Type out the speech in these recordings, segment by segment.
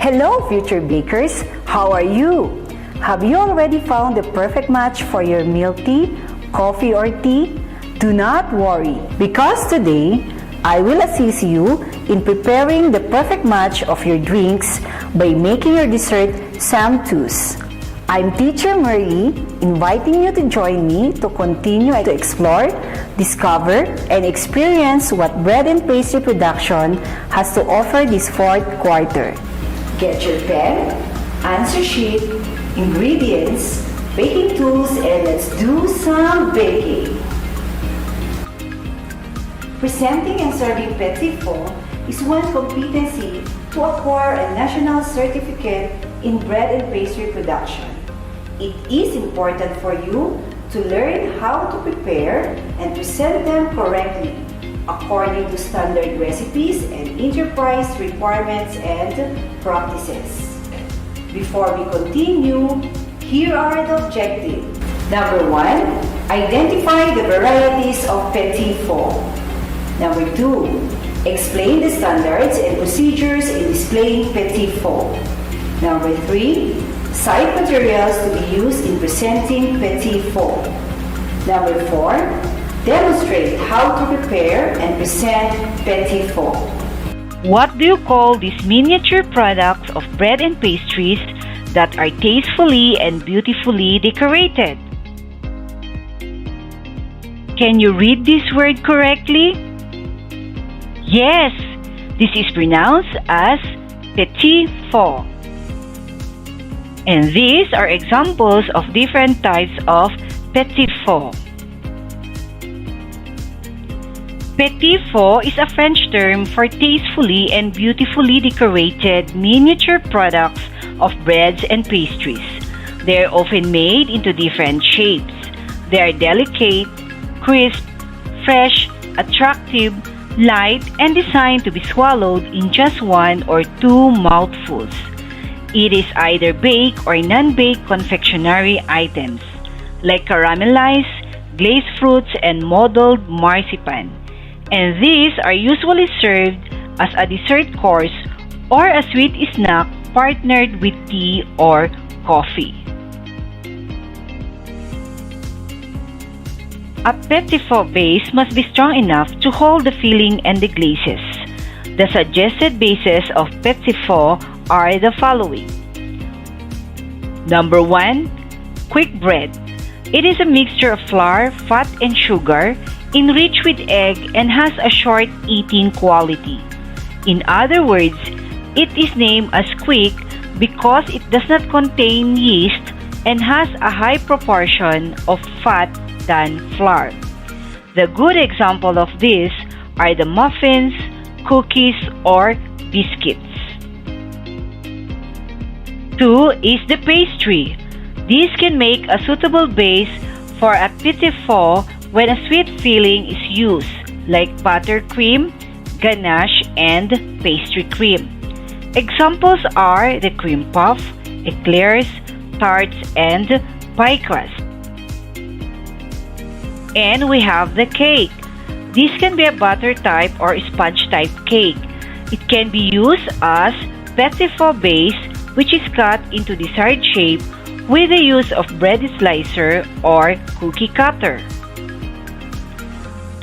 Hello, future bakers! How are you? Have you already found the perfect match for your milk tea, coffee, or tea? Do not worry, because today, I will assist you in preparing the perfect match of your drinks by making your dessert samtus. I'm Teacher Marie, inviting you to join me to continue to explore, discover, and experience what bread and pastry production has to offer this fourth quarter. Get your pen, answer sheet, ingredients, baking tools, and let's do some baking. Presenting and serving Petit is one competency to acquire a national certificate in bread and pastry production. It is important for you to learn how to prepare and present them correctly according to standard recipes and enterprise requirements and practices. Before we continue, here are the objectives. Number 1, identify the varieties of Petit Four. Number 2, explain the standards and procedures in displaying Petit Four. Number 3, cite materials to be used in presenting Petit Four. Number 4, demonstrate how to prepare and present Petit Four. What do you call these miniature products of bread and pastries that are tastefully and beautifully decorated? Can you read this word correctly? Yes, this is pronounced as Petit Four. And these are examples of different types of Petit Four. Petit Four is a French term for tastefully and beautifully decorated miniature products of breads and pastries. They are often made into different shapes. They are delicate, crisp, fresh, attractive, light, and designed to be swallowed in just one or two mouthfuls. It is either baked or non-baked confectionery items like caramelized, glazed fruits, and molded marzipan. And these are usually served as a dessert course or a sweet snack partnered with tea or coffee. A Petit Four base must be strong enough to hold the filling and the glazes. The suggested bases of Petit Four are the following. Number 1, quick bread. It is a mixture of flour, fat, and sugar, enriched with egg, and has a short eating quality. In other words, it is named as quick because it does not contain yeast and has a high proportion of fat than flour. The good example of this are the muffins, cookies, or biscuits. 2 is the pastry. This can make a suitable base for a Petit Four when a sweet filling is used, like buttercream, ganache, and pastry cream. Examples are the cream puff, eclairs, tarts, and pie crust. And we have the cake. This can be a butter type or sponge type cake. It can be used as Petit Four base, which is cut into desired shape with the use of bread slicer or cookie cutter.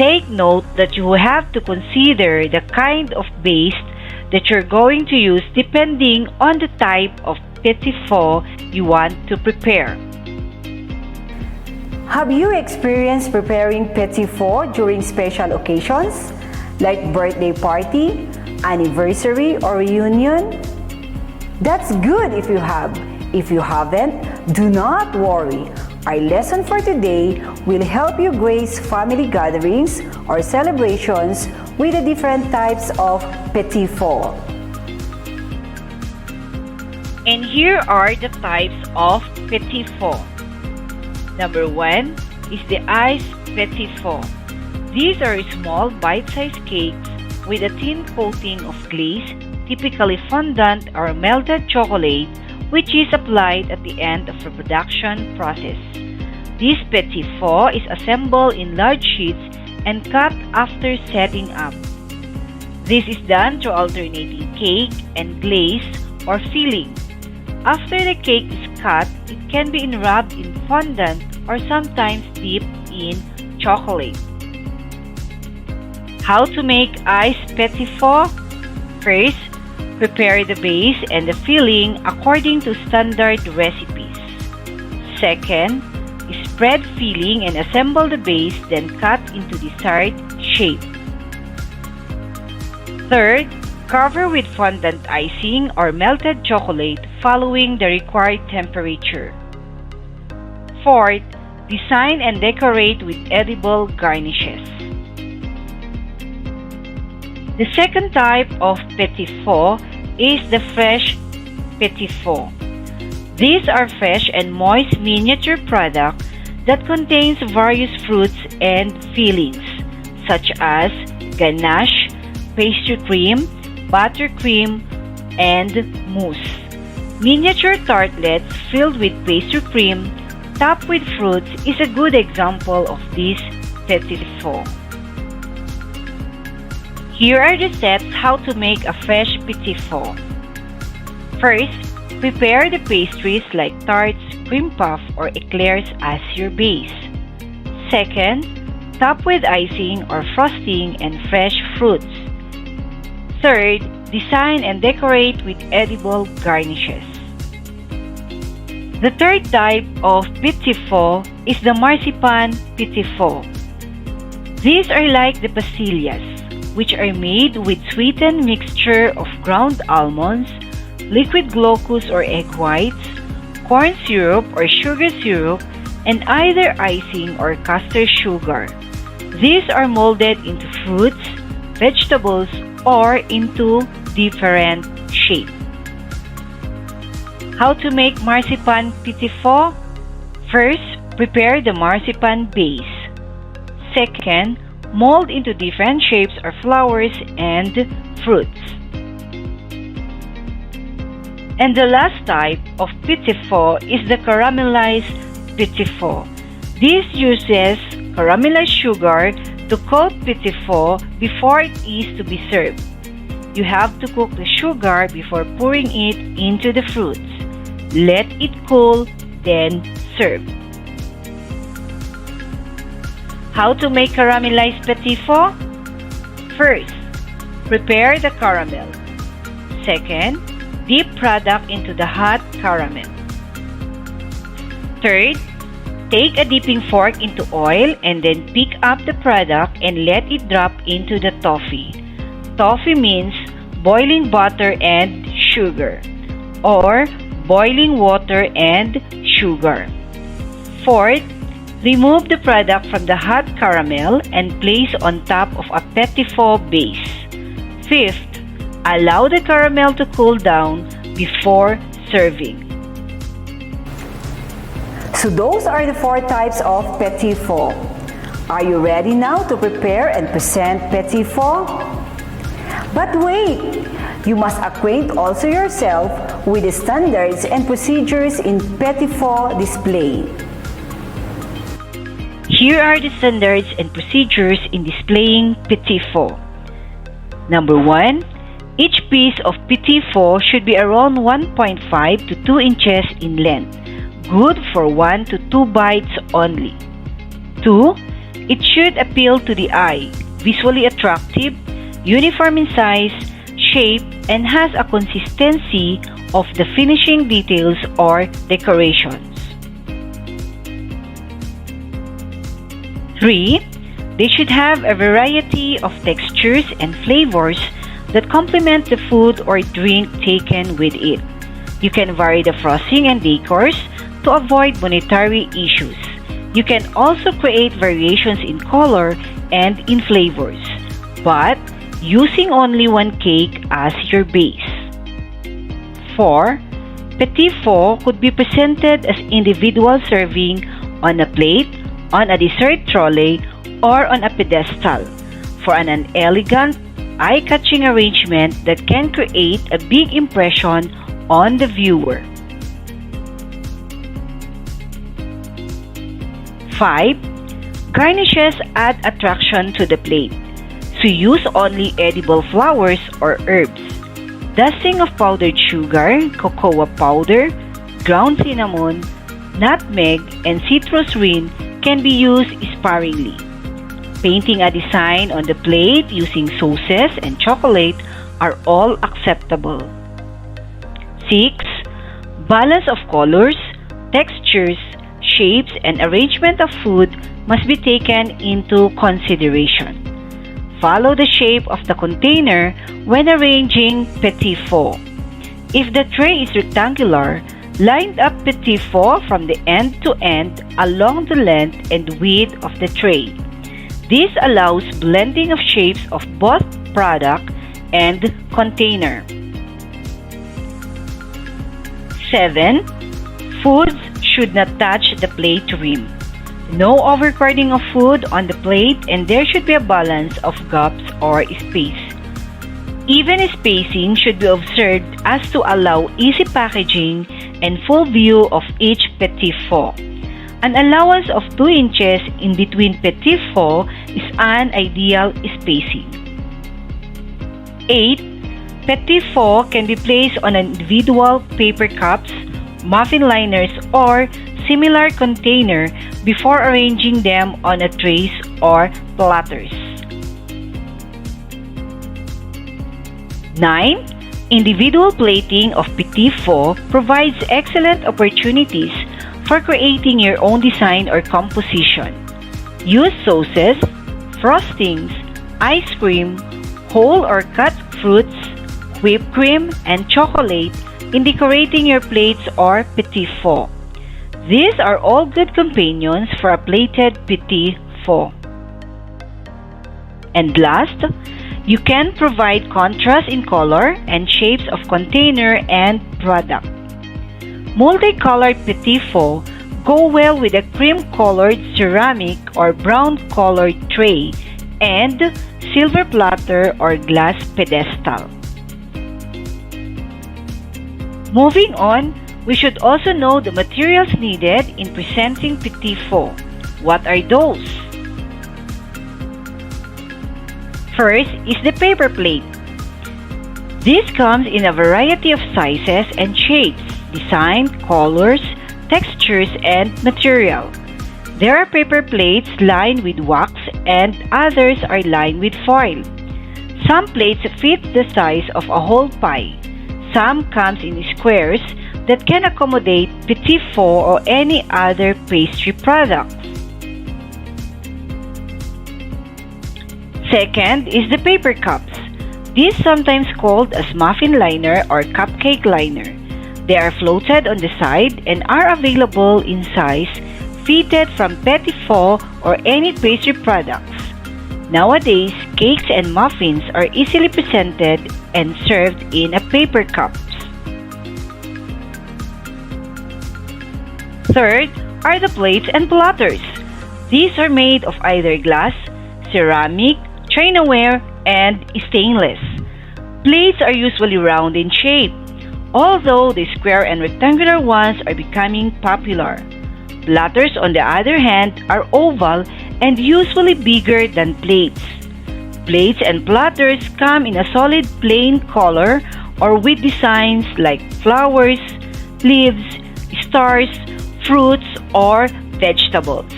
Take note that you have to consider the kind of base that you're going to use depending on the type of Petit Four you want to prepare. Have you experienced preparing Petit Four during special occasions like birthday party, anniversary, or reunion? That's good if you have. If you haven't, do not worry. Our lesson for today will help you grace family gatherings or celebrations with the different types of Petit Four. And here are the types of Petit Four. Number 1 is the iced Petit Four. These are small bite-sized cakes with a thin coating of glaze, typically fondant or melted chocolate, which is applied at the end of the production process. This Petit Four is assembled in large sheets and cut after setting up. This is done through alternating cake and glaze or filling. After the cake is cut, it can be enwrapped in fondant or sometimes dipped in chocolate. How to make iced petit four? First, prepare the base and the filling according to standard recipes. Second, spread filling and assemble the base, then cut into desired shape. Third, cover with fondant icing or melted chocolate following the required temperature. Fourth, design and decorate with edible garnishes. The second type of petit four is the fresh petit four. These are fresh and moist miniature products that contains various fruits and fillings such as ganache, pastry cream, buttercream, and mousse. Miniature tartlets filled with pastry cream topped with fruits is a good example of this petit four. Here are the steps how to make a fresh petit four. First, prepare the pastries like tarts, cream puff, or eclairs as your base. Second, top with icing or frosting and fresh fruits. Third, design and decorate with edible garnishes. The third type of petit four is the marzipan petit four. These are like the pastillas, which are made with sweetened mixture of ground almonds, liquid glucose or egg whites, corn syrup or sugar syrup, and either icing or caster sugar. These are molded into fruits, vegetables, or into different shapes. How to make marzipan petit four? First, prepare the marzipan base. Second, mold into different shapes or flowers and fruits. And the last type of petit four is the caramelized petit four. This uses caramelized sugar to coat petit four before it is to be served. You have to cook the sugar before pouring it into the fruits. Let it cool, then serve. How to make caramelized petit four? First, prepare the caramel. Second, dip product into the hot caramel. Third, take a dipping fork into oil and then pick up the product and let it drop into the toffee. Toffee means boiling butter and sugar, or boiling water and sugar. Fourth, remove the product from the hot caramel and place on top of a petit four base. Fifth, allow the caramel to cool down before serving. So those are the 4 types of petit four. Are you ready now to prepare and present petit four? But wait! You must acquaint also yourself with the standards and procedures in petit four display. Here are the standards and procedures in displaying petit four. Number 1. Each piece of petit four should be around 1.5 to 2 inches in length, good for 1 to 2 bites only. 2. It should appeal to the eye, visually attractive, uniform in size, shape, and has a consistency of the finishing details or decorations. 3. They should have a variety of textures and flavors that complement the food or drink taken with it. You can vary the frosting and decors to avoid monetary issues. You can also create variations in color and in flavors, but using only one cake as your base. 4. Petit four could be presented as individual serving on a plate, on a dessert trolley, or on a pedestal for an elegant, eye-catching arrangement that can create a big impression on the viewer. 5. Garnishes add attraction to the plate, so use only edible flowers or herbs. Dusting of powdered sugar, cocoa powder, ground cinnamon, nutmeg, and citrus rin can be used sparingly. Painting a design on the plate using sauces and chocolate are all acceptable. 6. Balance of colors, textures, shapes, and arrangement of food must be taken into consideration. Follow the shape of the container when arranging petit four. If the tray is rectangular, line up petit four from the end to end along the length and width of the tray. This allows blending of shapes of both product and container. 7. Foods should not touch the plate rim. No overcrowding of food on the plate, and there should be a balance of gaps or space. Even spacing should be observed as to allow easy packaging and full view of each petit four. An allowance of 2 inches in between petit four is an ideal spacing. 8. Petit four can be placed on individual paper cups, muffin liners, or similar container before arranging them on a trays or platters. 9. Individual plating of petit four provides excellent opportunities for creating your own design or composition. Use sauces, frostings, ice cream, whole or cut fruits, whipped cream, and chocolate in decorating your plates or petit four. These are all good companions for a plated petit four. And last, you can provide contrast in color and shapes of container and product. Multicolored petit four go well with a cream-colored ceramic or brown-colored tray and silver platter or glass pedestal. Moving on, we should also know the materials needed in presenting petit four. What are those? First is the paper plate. This comes in a variety of sizes and shapes, design, colors, textures, and material. There are paper plates lined with wax and others are lined with foil. Some plates fit the size of a whole pie. Some comes in squares that can accommodate petit four or any other pastry products. Second is the paper cups. These sometimes called as muffin liner or cupcake liner. They are floated on the side and are available in size fitted from petit four or any pastry products. Nowadays, cakes and muffins are easily presented and served in a paper cups. Third are the plates and platters. These are made of either glass, ceramic, chinaware, and stainless. Plates are usually round in shape, although the square and rectangular ones are becoming popular. Platters, on the other hand, are oval and usually bigger than plates. Plates and platters come in a solid plain color or with designs like flowers, leaves, stars, fruits, or vegetables.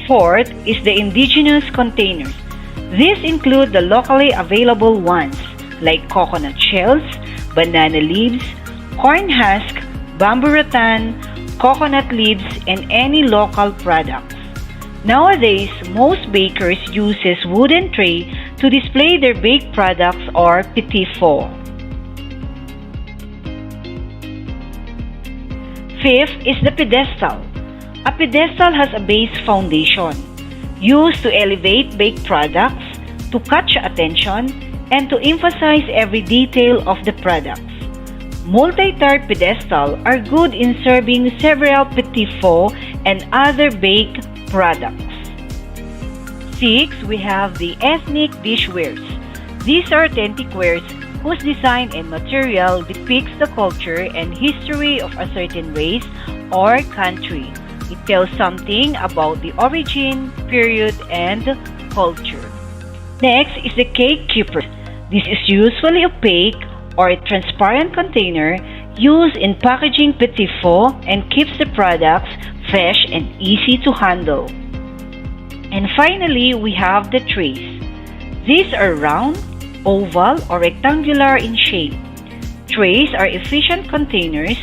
Fourth is the indigenous containers. These include the locally available ones like coconut shells, banana leaves, corn husk, bamboo rattan, coconut leaves, and any local products. Nowadays, most bakers uses wooden tray to display their baked products or petit four. Fifth is the pedestal. A pedestal has a base foundation used to elevate baked products, to catch attention, and to emphasize every detail of the products. Multi-tier pedestals are good in serving several petit four and other baked products. 6. We have the ethnic dishwares. These are authentic wares whose design and material depicts the culture and history of a certain race or country. It tells something about the origin, period, and culture. Next is the cake keeper. This is usually opaque or a transparent container used in packaging petit four and keeps the products fresh and easy to handle. And finally, we have the trays. These are round, oval, or rectangular in shape. Trays are efficient containers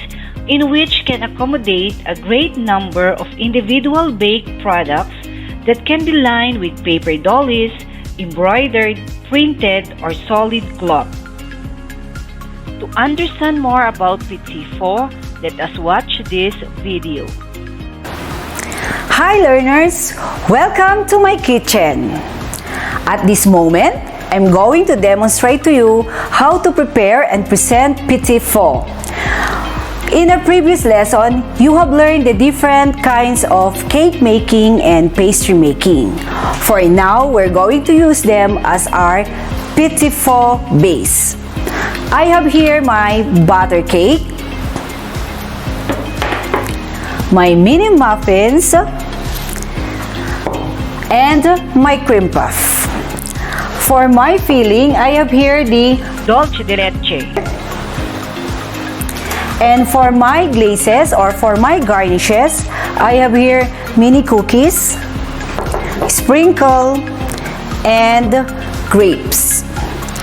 in which can accommodate a great number of individual baked products that can be lined with paper dollies, embroidered, printed, or solid cloth. To understand more about Petit 4, let us watch this video. Hi learners! Welcome to my kitchen. At this moment, I'm going to demonstrate to you how to prepare and present Petit 4. In a previous lesson, you have learned the different kinds of cake making and pastry making. For now, we're going to use them as our Petit 4 base. I have here my butter cake, my mini muffins, and my cream puff. For my filling, I have here the Dolce de leche. And for my glazes or for my garnishes, I have here mini cookies, sprinkle, and grapes.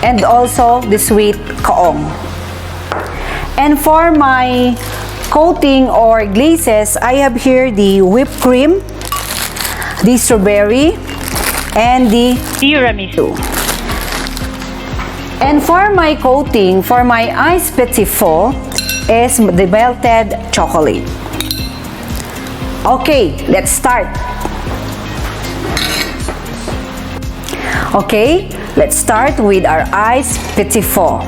And also the sweet kaong. And for my coating or glazes, I have here the whipped cream, the strawberry, and the Tiramisu. And for my coating, for my iced petit four, is the melted chocolate. Okay, let's start. Okay, let's start with our iced petit four.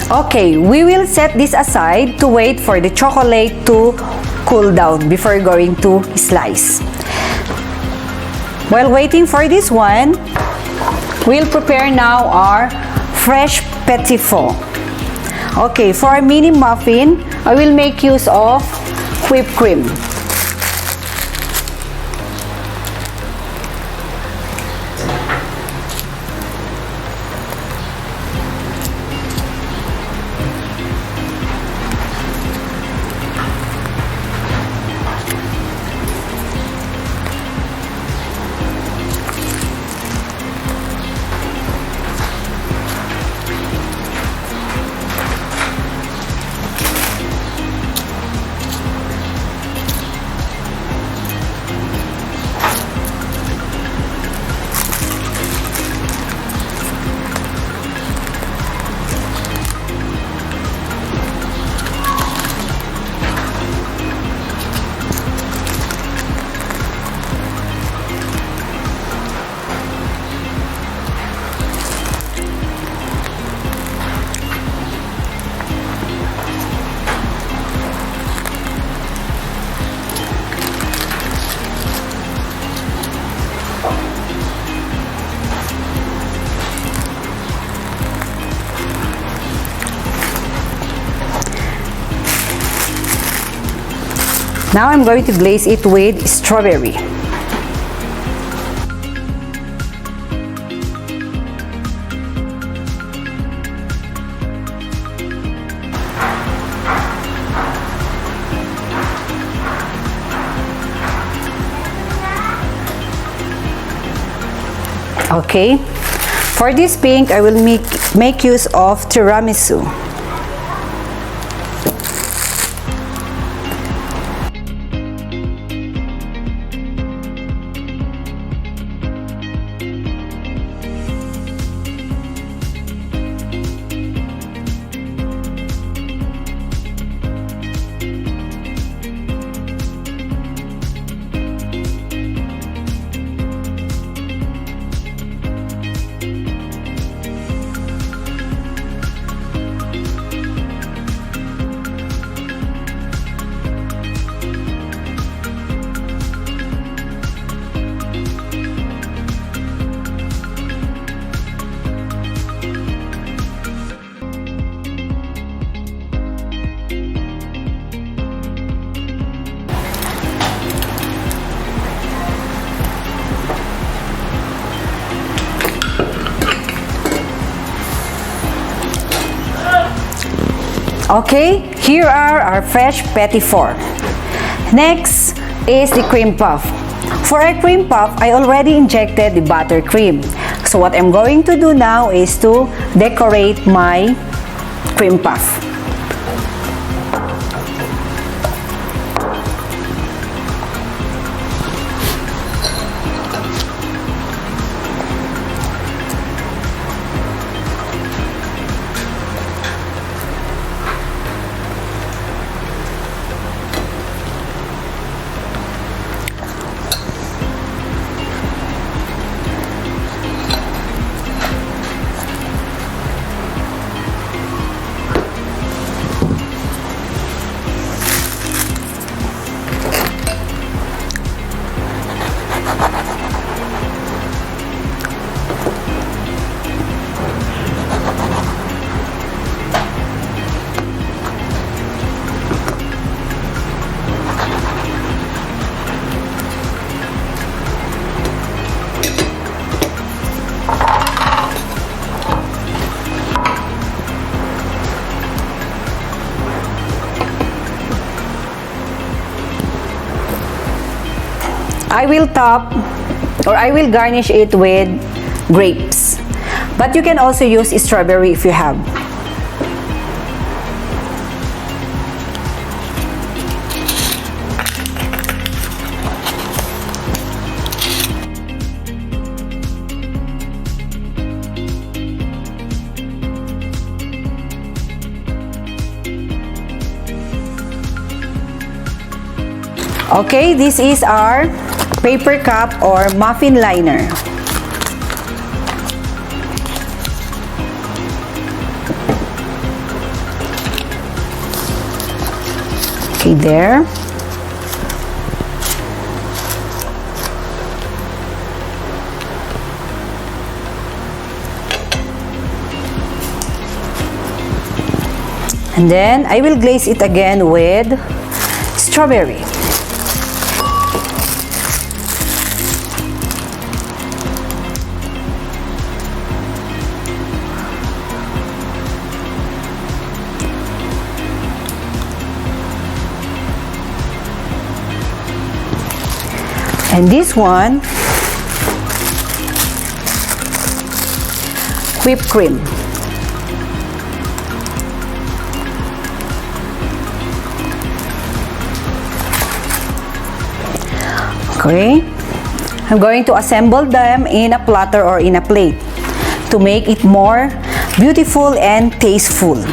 Okay, we will set this aside to wait for the chocolate to cool down before going to slice. While waiting for this one, we'll prepare now our fresh petit four. Okay, for a mini muffin, I will make use of whipped cream. Now I'm going to glaze it with strawberry. Okay, for this pink, I will make use of tiramisu. Okay, here are our fresh petit four. Next is the cream puff. For a cream puff, I already injected the buttercream. So what I'm going to do now is to decorate my cream puff. I will top or I will garnish it with grapes. But you can also use strawberry if you have. Okay, this is our paper cup or muffin liner. Okay, there. And then I will glaze it again with strawberry. And this one, whipped cream. Okay, I'm going to assemble them in a platter or in a plate to make it more beautiful and tasteful.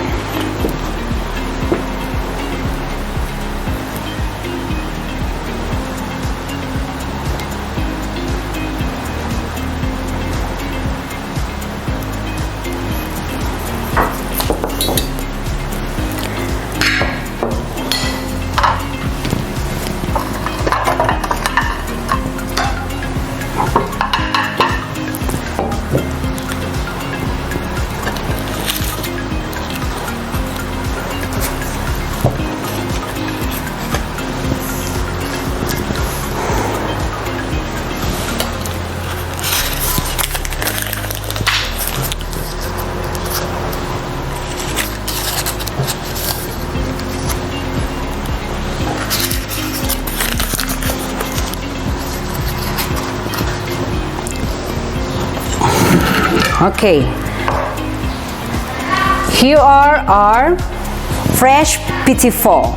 Okay. Here are our fresh petit four.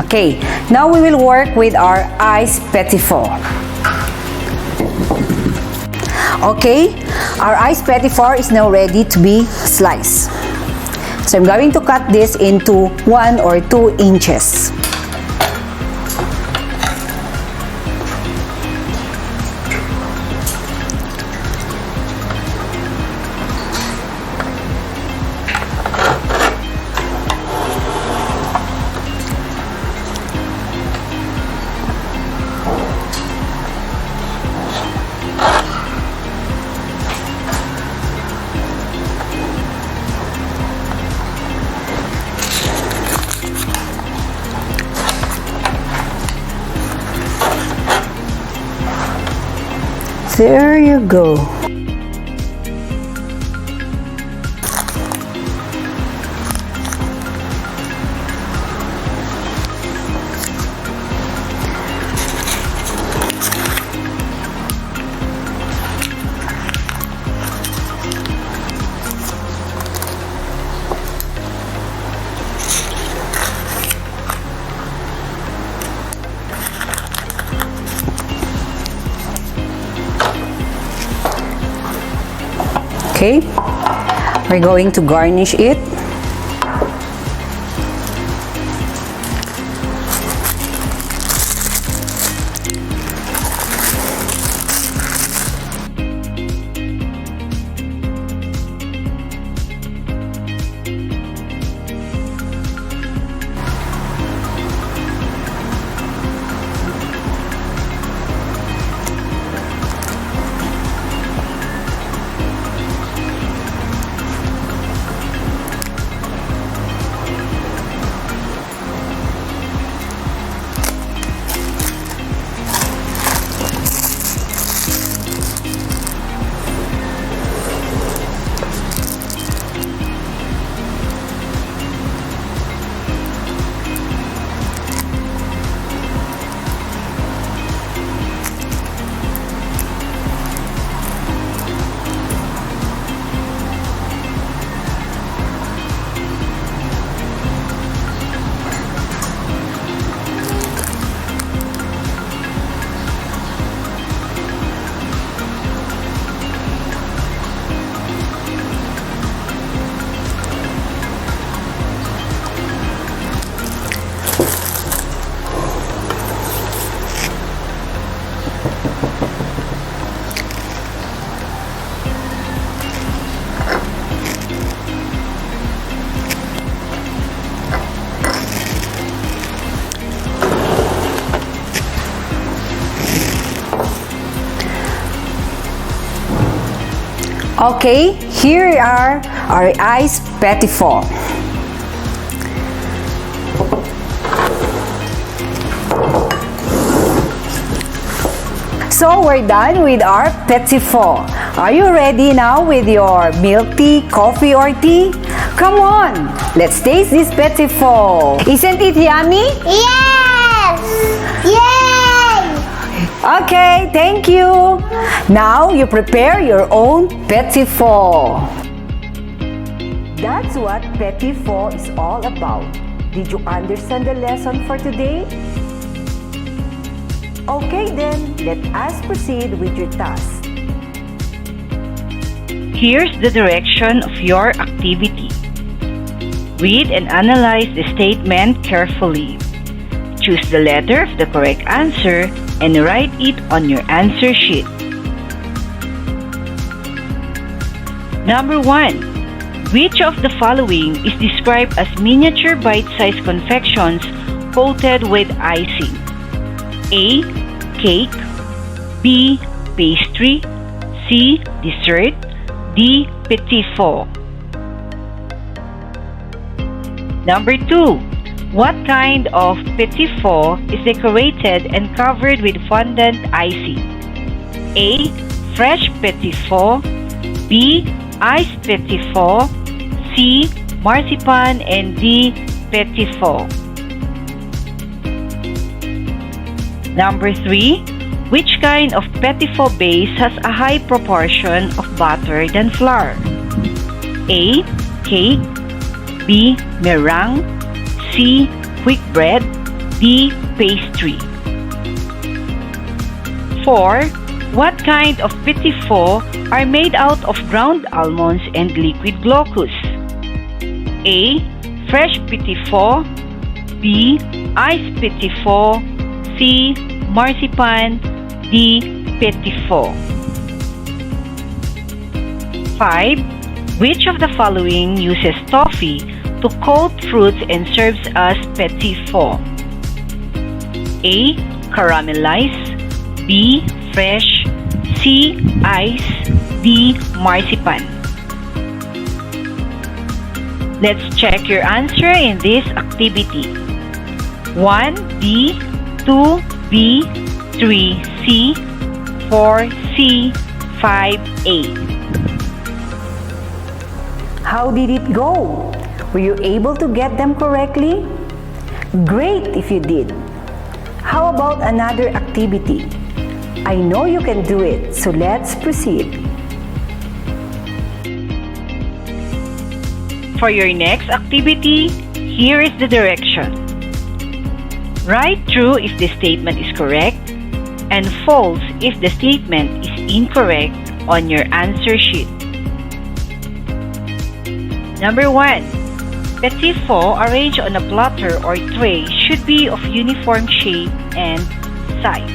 Okay, now we will work with our iced petit four. Okay, our iced petit four is now ready to be sliced. So I'm going to cut this into 1 or 2 inches. There you go. Okay, we're going to garnish it. Okay, here are our iced petit four. So we're done with our petit four. Are you ready now with your milk tea, coffee or tea? Come on, let's taste this petit four. Isn't it yummy? Yes! Yay! Okay, thank you. Now you prepare your own petit four. That's what petit four is all about. Did you understand the lesson for today? Okay then, let us proceed with your task. Here's the direction of your activity. Read and analyze the statement carefully. Choose the letter of the correct answer and write it on your answer sheet. Number 1. Which of the following is described as miniature bite-sized confections coated with icing? A. Cake. B. Pastry. C. Dessert. D. Petit four. Number 2. What kind of petit four is decorated and covered with fondant icing? A. Fresh petit four. B. Iced petit four. C. Marzipan. And D. Petit four. Number 3. Which kind of petit four base has a high proportion of butter than flour? A. Cake. B. Meringue. C. Quick bread. D. Pastry. 4. What kind of petit four are made out of ground almonds and liquid glucose? A. Fresh petit four. B. Iced petit four. C. Marzipan. D. Petit four. 5. Which of the following uses toffee to coat fruits and serves as petit four? A. Caramelized. B. Fresh. C. Ice. D. Marzipan. Let's check your answer in this activity. 1. D. 2. B. 3. C. 4. C. 5. A. How did it go? Were you able to get them correctly? Great if you did. How about another activity? I know you can do it, so let's proceed. For your next activity, here is the direction. Write true if the statement is correct and false if the statement is incorrect on your answer sheet. Number 1. Petit four arranged on a platter or tray should be of uniform shape and size.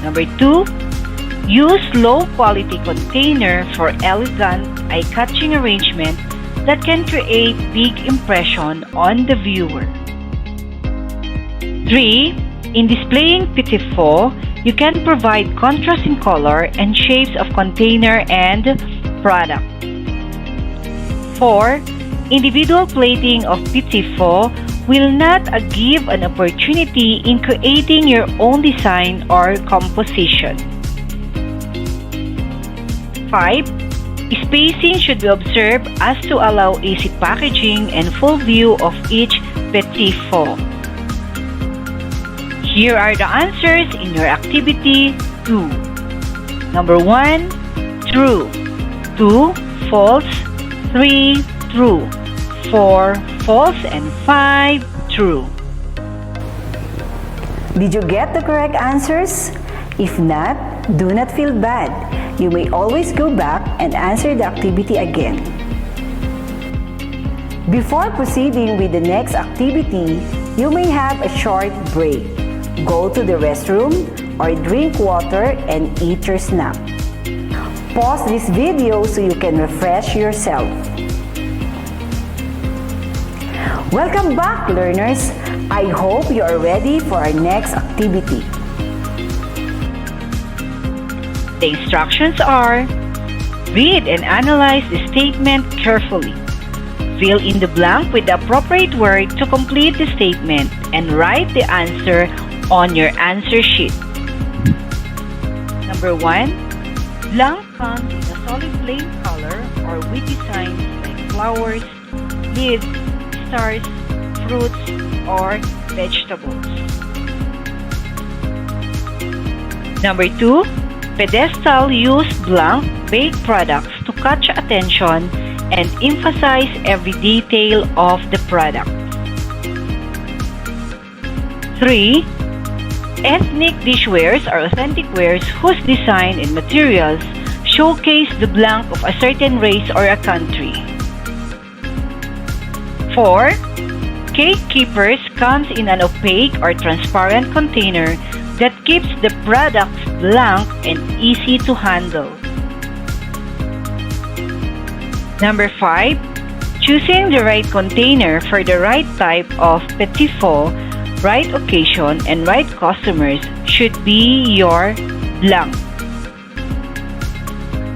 Number 2. Use low-quality container for elegant, eye-catching arrangement that can create big impression on the viewer. 3. In displaying petit four, you can provide contrast in color and shapes of container and product. 4. Individual plating of petit four will not give an opportunity in creating your own design or composition. 5. Spacing should be observed as to allow easy packaging and full view of each petit four. Here are the answers in your activity 2. Number 1, true. 2, false. 3, true. 4, false. And 5, true. Did you get the correct answers? If not, do not feel bad. You may always go back and answer the activity again. Before proceeding with the next activity, you may have a short break. Go to the restroom or drink water and eat your snack. Pause this video so you can refresh yourself. Welcome back, learners! I hope you are ready for our next activity. The instructions are: read and analyze the statement carefully. Fill in the blank with the appropriate word to complete the statement and write the answer on your answer sheet. Number 1. Blank comes in a solid plain color or with designs like flowers, leaves, stars, fruits, or vegetables. Number 2. Pedestal use blank baked products to catch attention and emphasize every detail of the product. 3. Ethnic dishwares are authentic wares whose design and materials showcase the blank of a certain race or a country. 4. Cake keepers comes in an opaque or transparent container that keeps the products blank and easy to handle. Number 5. Choosing the right container for the right type of petit four, right occasion, and right customers should be your blank.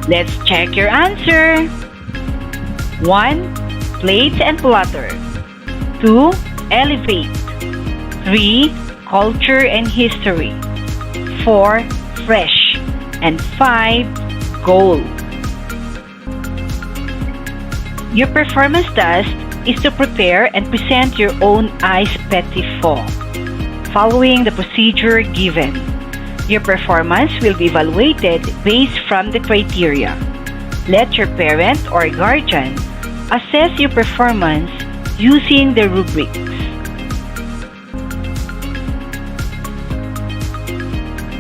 Let's check your answer. 1. Plates and platter. 2. Elevate. 3. Culture and history. 4. Fresh. And 5. Gold. Your performance task is to prepare and present your own iced petit four, following the procedure given. Your performance will be evaluated based from the criteria. Let your parent or guardian assess your performance using the rubrics.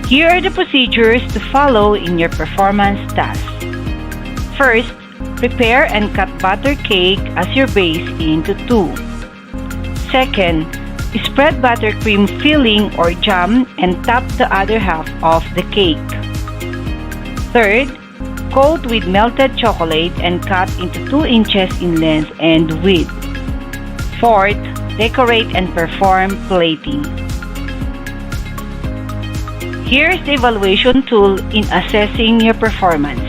Here are the procedures to follow in your performance task. First, prepare and cut butter cake as your base into two. Second, spread buttercream filling or jam and top the other half of the cake. Third, coat with melted chocolate and cut into 2 inches in length and width. Fourth, decorate and perform plating. Here's the evaluation tool in assessing your performance.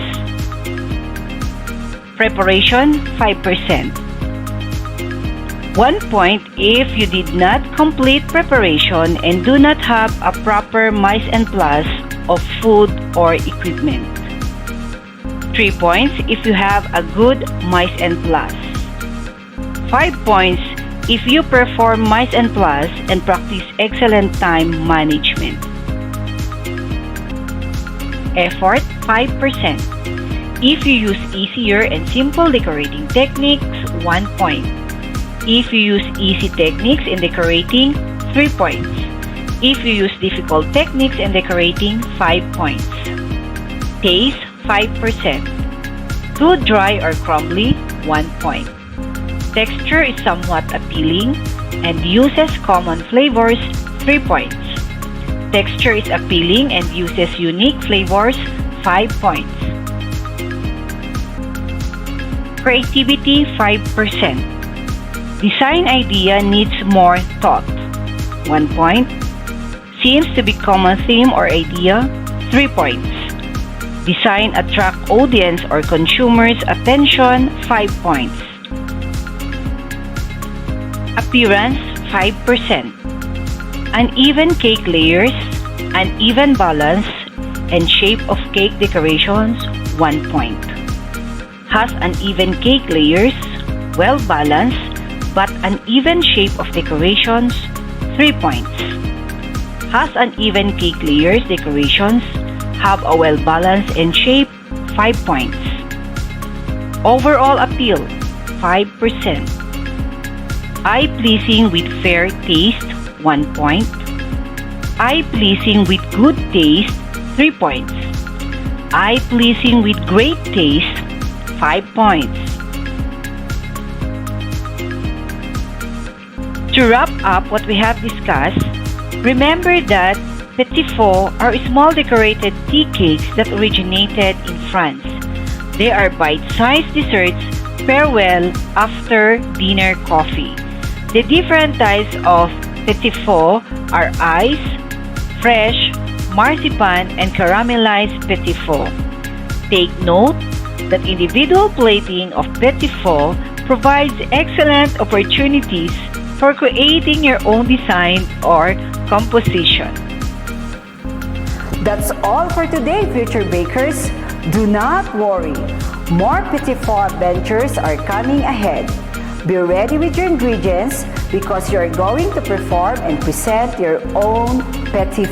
Preparation, 5%. 1 point if you did not complete preparation and do not have a proper mise en place of food or equipment. 3 points if you have a good mise en place. 5 points if you perform mise en place and practice excellent time management. Effort, 5%. If you use easier and simple decorating techniques, 1 point. If you use easy techniques in decorating, 3 points. If you use difficult techniques in decorating, 5 points. Taste, 5%. Too dry or crumbly, 1 point. Texture is somewhat appealing and uses common flavors, 3 points. Texture is appealing and uses unique flavors, 5 points. Creativity, 5%. Design idea needs more thought, 1 point. Seems to be common theme or idea, 3 points. Design attract audience or consumers' attention, 5 points. Appearance, 5%. Uneven cake layers, uneven balance, and shape of cake decorations, 1 point. Has uneven cake layers, well balanced, but uneven shape of decorations, 3 points. Has uneven cake layers decorations, have a well balanced and shape, 5 points. Overall appeal, 5%. Eye-pleasing with fair taste, 1 point. Eye-pleasing with good taste, 3 points. Eye-pleasing with great taste, 5 points. To wrap up what we have discussed, remember that Petit are small decorated tea cakes that originated in France. They are bite-sized desserts pair well after dinner coffee. The different types of Petit are ice, fresh, marzipan, and caramelized Petit. Take note that individual plating of Petit provides excellent opportunities for creating your own design or composition. That's all for today, future bakers. Do not worry. More Petit adventures are coming ahead. Be ready with your ingredients because you're going to perform and present your own Petit.